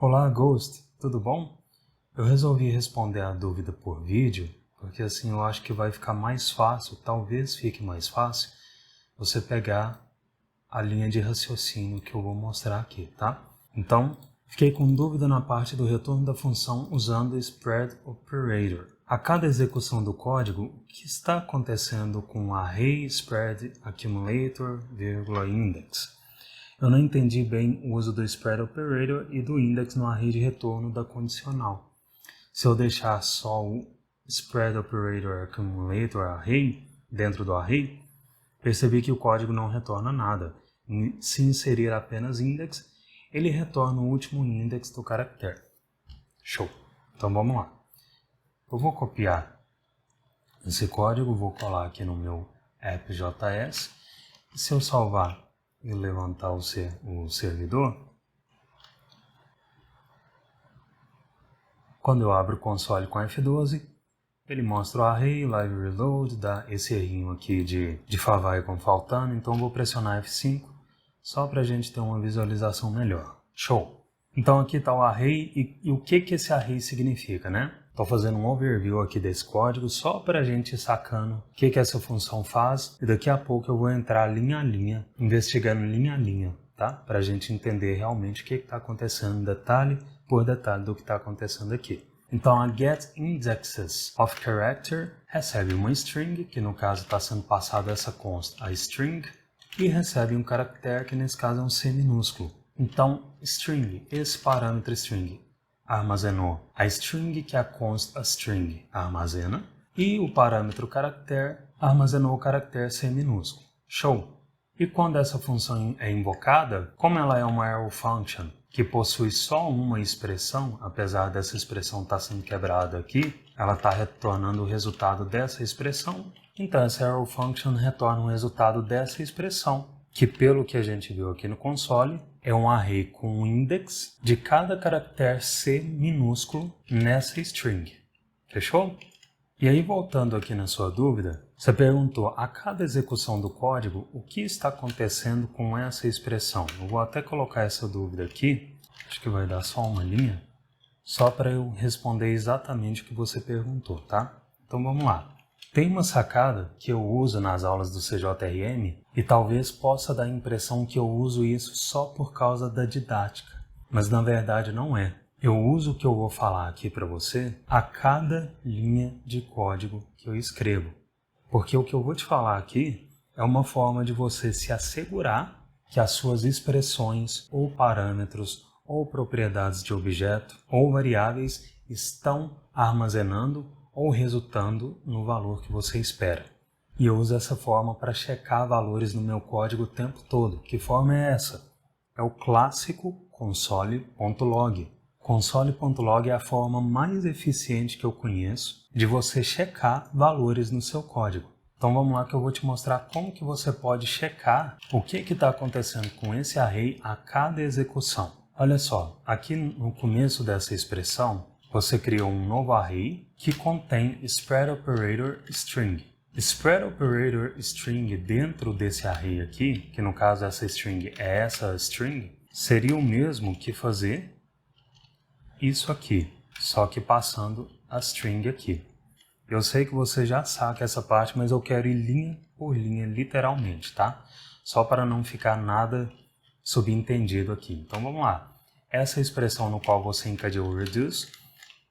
Olá, Ghost, tudo bom? Eu resolvi responder a dúvida por vídeo, porque assim eu acho que vai ficar mais fácil, talvez fique mais fácil, você pegar a linha de raciocínio que eu vou mostrar aqui, tá? Então, fiquei com dúvida na parte do retorno da função usando o spread operator. A cada execução do código, o que está acontecendo com o array spread accumulator, index? Eu não entendi bem o uso do spread operator e do index no array de retorno da condicional. Se eu deixar só o spread operator accumulator array dentro do array, percebi que o código não retorna nada. Se inserir apenas index, ele retorna o último index do caractere. Show! Então vamos lá. Eu vou copiar esse código, vou colar aqui no meu app.js. E se eu salvar e levantar o servidor, quando eu abro o console com F12, ele mostra o array, live reload, dá esse errinho aqui de favicon faltando, então eu vou pressionar F5 só para a gente ter uma visualização melhor. Show! Então aqui está o array e o que esse array significa, né? Estou fazendo um overview aqui desse código só para a gente ir sacando o que essa função faz e daqui a pouco eu vou entrar linha a linha, investigando linha a linha, tá? Para a gente entender realmente o que está acontecendo detalhe por detalhe do que está acontecendo aqui. Então a getIndexes of character recebe uma string, que no caso está sendo passada essa const, a string, e recebe um caractere que nesse caso é um C minúsculo. Então string, esse parâmetro string, armazenou a string que a const a string armazena e o parâmetro caractere armazenou o caractere C minúsculo. Show! E quando essa função é invocada, como ela é uma arrow function que possui só uma expressão, apesar dessa expressão estar sendo quebrada aqui, ela está retornando o resultado dessa expressão, então essa arrow function retorna o resultado dessa expressão, que pelo que a gente viu aqui no console, é um array com o index de cada caractere C minúsculo nessa string. Fechou? E aí, voltando aqui na sua dúvida, você perguntou a cada execução do código o que está acontecendo com essa expressão. Eu vou até colocar essa dúvida aqui, acho que vai dar só uma linha, só para eu responder exatamente o que você perguntou, tá? Então vamos lá. Tem uma sacada que eu uso nas aulas do CJRM e talvez possa dar a impressão que eu uso isso só por causa da didática, mas na verdade não é. Eu uso o que eu vou falar aqui para você a cada linha de código que eu escrevo, porque o que eu vou te falar aqui é uma forma de você se assegurar que as suas expressões ou parâmetros ou propriedades de objeto ou variáveis estão armazenando ou resultando no valor que você espera. E eu uso essa forma para checar valores no meu código o tempo todo. Que forma é essa? É o clássico console.log. Console.log é a forma mais eficiente que eu conheço de você checar valores no seu código. Então vamos lá que eu vou te mostrar como que você pode checar o que está acontecendo com esse array a cada execução. Olha só, aqui no começo dessa expressão, você criou um novo array que contém spread operator string. Spread operator string dentro desse array aqui, que no caso essa string é essa string, seria o mesmo que fazer isso aqui, só que passando a string aqui. Eu sei que você já saca essa parte, mas eu quero ir linha por linha, literalmente, tá? Só para não ficar nada subentendido aqui. Então vamos lá. Essa expressão no qual você encadeou o reduce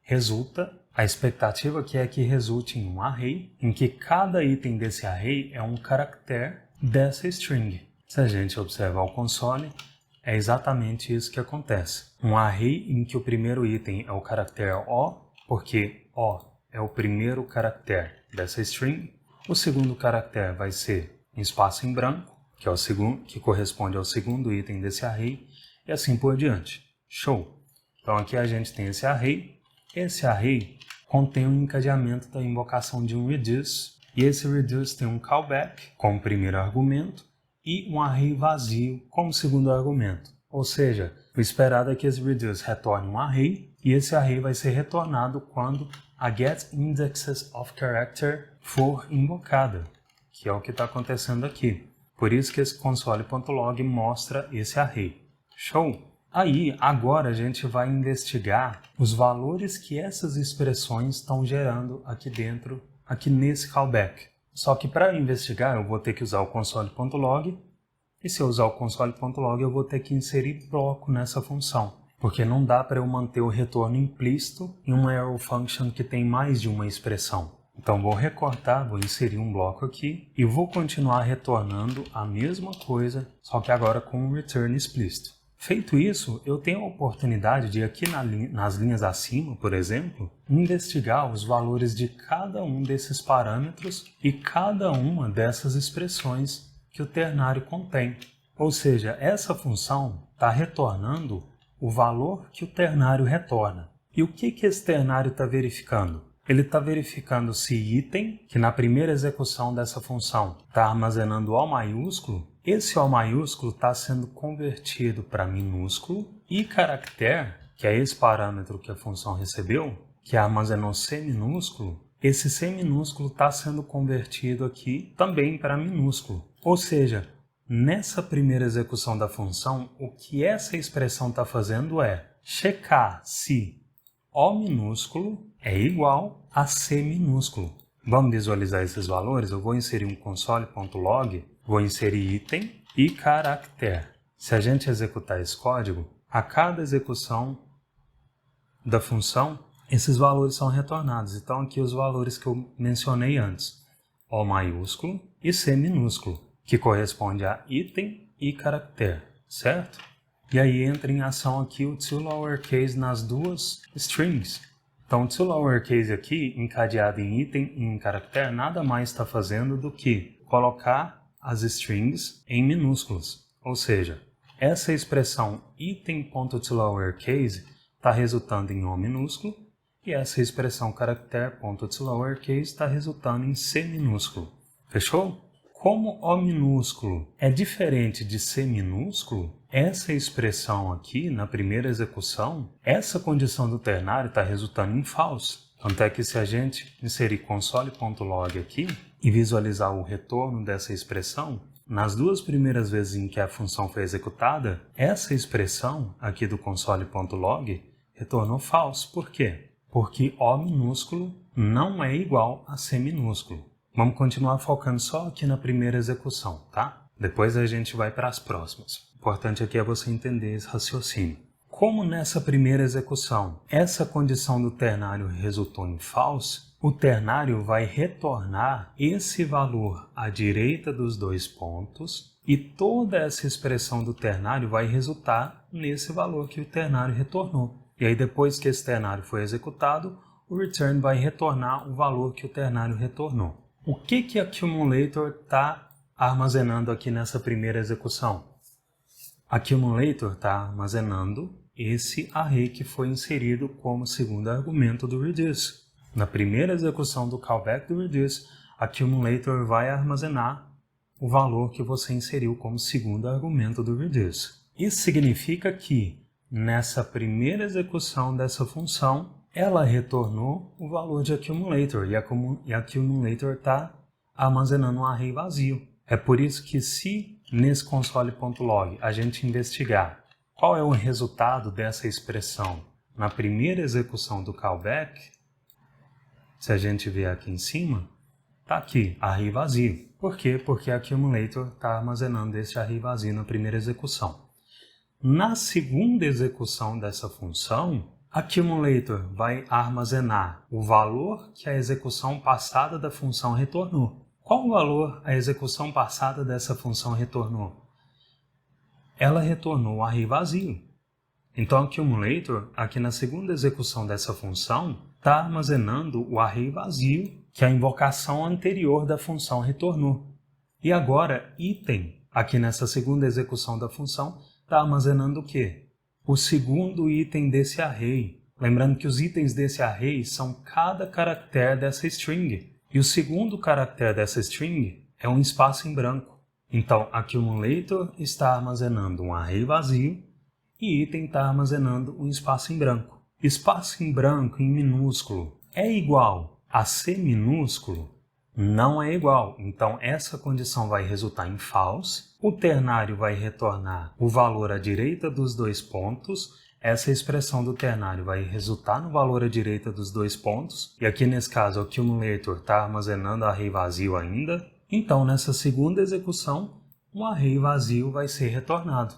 resulta, a expectativa aqui é que resulte em um array, em que cada item desse array é um caractere dessa string. Se a gente observar o console, é exatamente isso que acontece. Um array em que o primeiro item é o caractere O, porque O é o primeiro caractere dessa string. O segundo caractere vai ser um espaço em branco, que é o segundo, que corresponde ao segundo item desse array, e assim por diante. Show! Então aqui a gente tem esse array. Esse array contém um encadeamento da invocação de um reduce, e esse reduce tem um callback como primeiro argumento e um array vazio como segundo argumento. Ou seja, o esperado é que esse reduce retorne um array, e esse array vai ser retornado quando a getIndexes of character for invocada, que é o que está acontecendo aqui. Por isso que esse console.log mostra esse array. Show! Aí, agora a gente vai investigar os valores que essas expressões estão gerando aqui dentro, aqui nesse callback. Só que para investigar eu vou ter que usar o console.log, e se eu usar o console.log eu vou ter que inserir bloco nessa função, porque não dá para eu manter o retorno implícito em uma arrow function que tem mais de uma expressão. Então vou recortar, vou inserir um bloco aqui e vou continuar retornando a mesma coisa, só que agora com um return explícito. Feito isso, eu tenho a oportunidade de aqui nas linhas acima, por exemplo, investigar os valores de cada um desses parâmetros e cada uma dessas expressões que o ternário contém. Ou seja, essa função está retornando o valor que o ternário retorna. E o que esse ternário está verificando? Ele está verificando se item, que na primeira execução dessa função está armazenando O maiúsculo, esse O maiúsculo está sendo convertido para minúsculo, e caractere, que é esse parâmetro que a função recebeu, que armazenou C minúsculo, esse C minúsculo está sendo convertido aqui também para minúsculo. Ou seja, nessa primeira execução da função, o que essa expressão está fazendo é checar se O minúsculo é igual a C minúsculo. Vamos visualizar esses valores? Eu vou inserir um console.log, vou inserir item e caractere. Se a gente executar esse código, a cada execução da função, esses valores são retornados. Então aqui os valores que eu mencionei antes, O maiúsculo e C minúsculo, que corresponde a item e caractere, certo? E aí entra em ação aqui o toLowerCase nas duas strings. Então o toLowerCase aqui, encadeado em item e em caractere, nada mais está fazendo do que colocar as strings em minúsculos. Ou seja, essa expressão item.toLowerCase está resultando em O minúsculo e essa expressão caractere.toLowerCase está resultando em C minúsculo. Fechou? Como O minúsculo é diferente de C minúsculo, essa expressão aqui, na primeira execução, essa condição do ternário está resultando em false. Tanto é que se a gente inserir console.log aqui e visualizar o retorno dessa expressão, nas duas primeiras vezes em que a função foi executada, essa expressão aqui do console.log retornou false. Por quê? Porque O minúsculo não é igual a C minúsculo. Vamos continuar focando só aqui na primeira execução, tá? Depois a gente vai para as próximas. O importante aqui é você entender esse raciocínio. Como nessa primeira execução, essa condição do ternário resultou em false, o ternário vai retornar esse valor à direita dos dois pontos e toda essa expressão do ternário vai resultar nesse valor que o ternário retornou. E aí depois que esse ternário foi executado, o return vai retornar o valor que o ternário retornou. O que a accumulator está armazenando aqui nessa primeira execução? A accumulator está armazenando esse array que foi inserido como segundo argumento do reduce. Na primeira execução do callback do reduce, a accumulator vai armazenar o valor que você inseriu como segundo argumento do reduce. Isso significa que nessa primeira execução dessa função, ela retornou o valor de accumulator e a accumulator está armazenando um array vazio. É por isso que se nesse console.log a gente investigar qual é o resultado dessa expressão na primeira execução do callback, se a gente ver aqui em cima, está aqui, array vazio. Por quê? Porque a accumulator está armazenando esse array vazio na primeira execução. Na segunda execução dessa função, a accumulator vai armazenar o valor que a execução passada da função retornou. Qual o valor a execução passada dessa função retornou? Ela retornou o array vazio. Então, a accumulator, aqui na segunda execução dessa função, está armazenando o array vazio que a invocação anterior da função retornou. E agora, item, aqui nessa segunda execução da função, está armazenando o quê? O segundo item desse array. Lembrando que os itens desse array são cada caractere dessa string. E o segundo caractere dessa string é um espaço em branco. Então, accumulator está armazenando um array vazio e item está armazenando um espaço em branco. Espaço em branco em minúsculo é igual a C minúsculo? não é igual. Então, essa condição vai resultar em false. O ternário vai retornar o valor à direita dos dois pontos. Essa expressão do ternário vai resultar no valor à direita dos dois pontos. E aqui, nesse caso, o accumulator está armazenando o array vazio ainda. Então, nessa segunda execução, um array vazio vai ser retornado.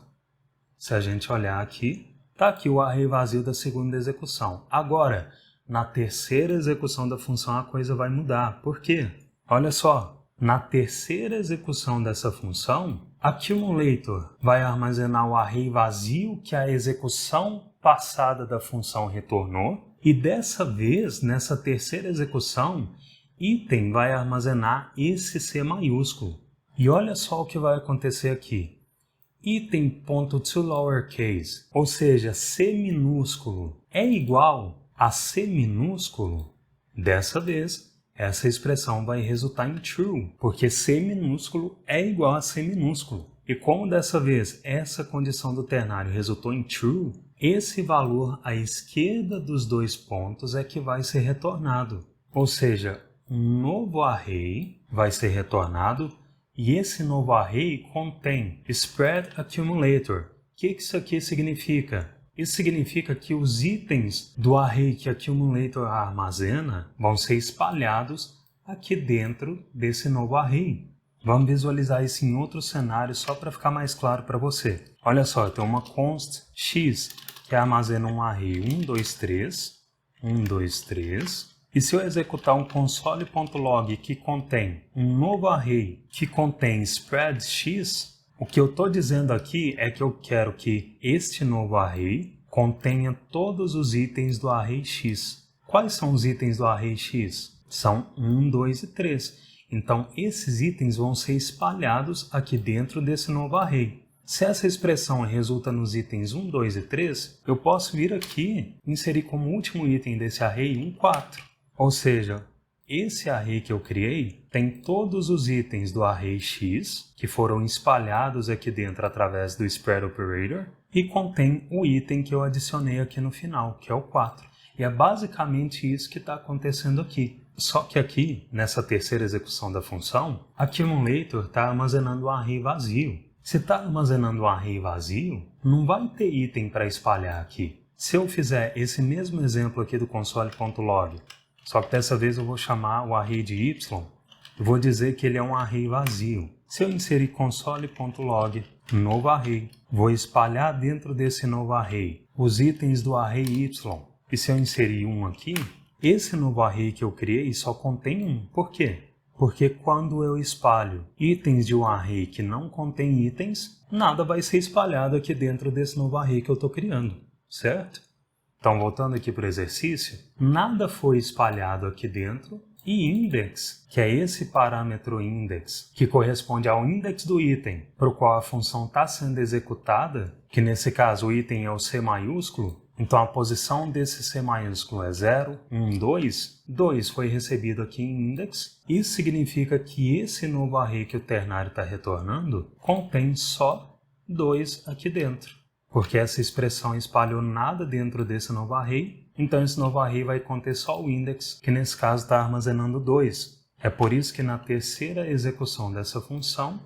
Se a gente olhar aqui, está aqui o array vazio da segunda execução. Agora, na terceira execução da função, a coisa vai mudar. Por quê? Olha só, na terceira execução dessa função, accumulator vai armazenar o array vazio que a execução passada da função retornou. E dessa vez, nessa terceira execução, item vai armazenar esse C maiúsculo. E olha só o que vai acontecer aqui. Item.toLowerCase, ou seja, C minúsculo, é igual a C minúsculo. Dessa vez, essa expressão vai resultar em true, porque C minúsculo é igual a C minúsculo. E como dessa vez essa condição do ternário resultou em true, esse valor à esquerda dos dois pontos é que vai ser retornado. Ou seja, um novo array vai ser retornado e esse novo array contém spread accumulator. O que isso aqui significa? Isso significa que os itens do array que accumulator armazena vão ser espalhados aqui dentro desse novo array. Vamos visualizar isso em outro cenário só para ficar mais claro para você. Olha só, eu tenho uma const x que armazena um array 1, 2, 3, 1, 2, 3. E se eu executar um console.log que contém um novo array que contém spread x, o que eu estou dizendo aqui é que eu quero que este novo array contenha todos os itens do array x. Quais são os itens do array x? São 1, 2 e 3. Então, esses itens vão ser espalhados aqui dentro desse novo array. Se essa expressão resulta nos itens 1, 2 e 3, eu posso vir aqui e inserir como último item desse array um 4. Ou seja, esse array que eu criei tem todos os itens do array x que foram espalhados aqui dentro através do spread operator e contém o item que eu adicionei aqui no final, que é o 4. E é basicamente isso que está acontecendo aqui. Só que aqui, nessa terceira execução da função, accumulator está armazenando um array vazio. Se está armazenando um array vazio, não vai ter item para espalhar aqui. Se eu fizer esse mesmo exemplo aqui do console.log, só que dessa vez eu vou chamar o array de y, eu vou dizer que ele é um array vazio. Se eu inserir console.log, novo array, vou espalhar dentro desse novo array os itens do array y. E se eu inserir 1 aqui, esse novo array que eu criei só contém 1. Por quê? Porque quando eu espalho itens de um array que não contém itens, nada vai ser espalhado aqui dentro desse novo array que eu estou criando, certo? Então, voltando aqui para o exercício, nada foi espalhado aqui dentro e index, que é esse parâmetro index, que corresponde ao index do item para o qual a função está sendo executada, que nesse caso o item é o C maiúsculo, então a posição desse C maiúsculo é 0, 1, 2, 2 foi recebido aqui em index. Isso significa que esse novo array que o ternário está retornando contém só 2 aqui dentro. Porque essa expressão espalhou nada dentro desse novo array, então esse novo array vai conter só o index, que nesse caso está armazenando 2. É por isso que na terceira execução dessa função,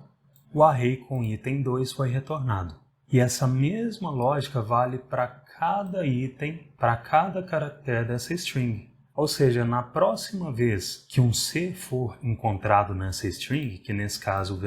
o array com item 2 foi retornado. E essa mesma lógica vale para cada item, para cada caractere dessa string. Ou seja, na próxima vez que um C for encontrado nessa string, que nesse caso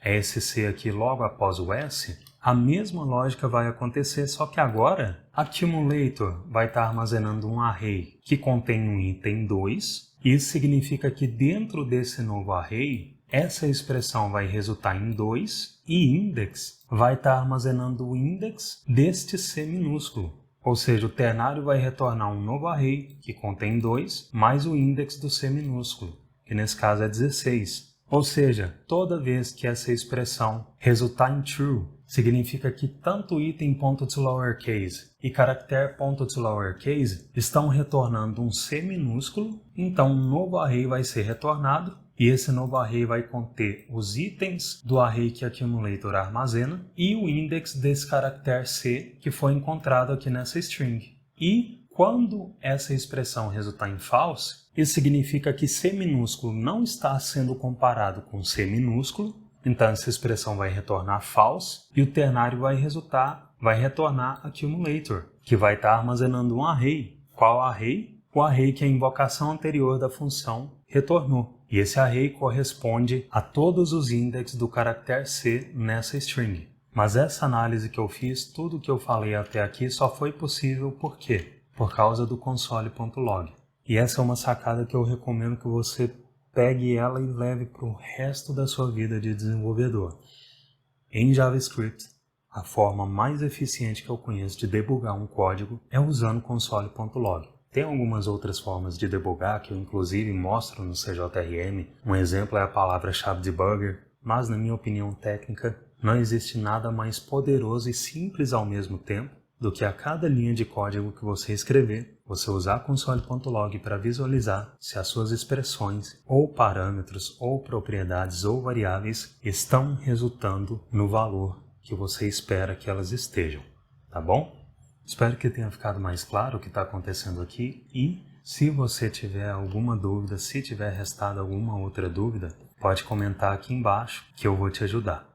é esse C aqui logo após o S, a mesma lógica vai acontecer, só que agora accumulator vai estar armazenando um array que contém um item 2. Isso significa que dentro desse novo array, essa expressão vai resultar em 2 e index vai estar armazenando o index deste C minúsculo. Ou seja, o ternário vai retornar um novo array que contém 2 mais o index do C minúsculo, que nesse caso é 16. Ou seja, toda vez que essa expressão resultar em true, significa que tanto item.toLowerCase e caractere.toLowerCase estão retornando um C minúsculo, então um novo array vai ser retornado e esse novo array vai conter os itens do array que accumulator armazena e o index desse caractere C que foi encontrado aqui nessa string. E Quando essa expressão resultar em false, isso significa que C minúsculo não está sendo comparado com C minúsculo, então essa expressão vai retornar false e o ternário vai retornar accumulator, que vai estar armazenando um array. Qual array? O array que a invocação anterior da função retornou. E esse array corresponde a todos os indexes do caractere C nessa string. Mas essa análise que eu fiz, tudo que eu falei até aqui só foi possível por quê? Por causa do console.log. E essa é uma sacada que eu recomendo que você pegue ela e leve para o resto da sua vida de desenvolvedor. Em JavaScript, a forma mais eficiente que eu conheço de debugar um código é usando console.log. Tem algumas outras formas de debugar que eu inclusive mostro no CJRM. Um exemplo é a palavra-chave debugger, mas na minha opinião técnica, não existe nada mais poderoso e simples ao mesmo tempo do que a cada linha de código que você escrever, você usar console.log para visualizar se as suas expressões, ou parâmetros, ou propriedades, ou variáveis estão resultando no valor que você espera que elas estejam, tá bom? Espero que tenha ficado mais claro o que está acontecendo aqui e, se você tiver alguma dúvida, se tiver restado alguma outra dúvida, pode comentar aqui embaixo que eu vou te ajudar.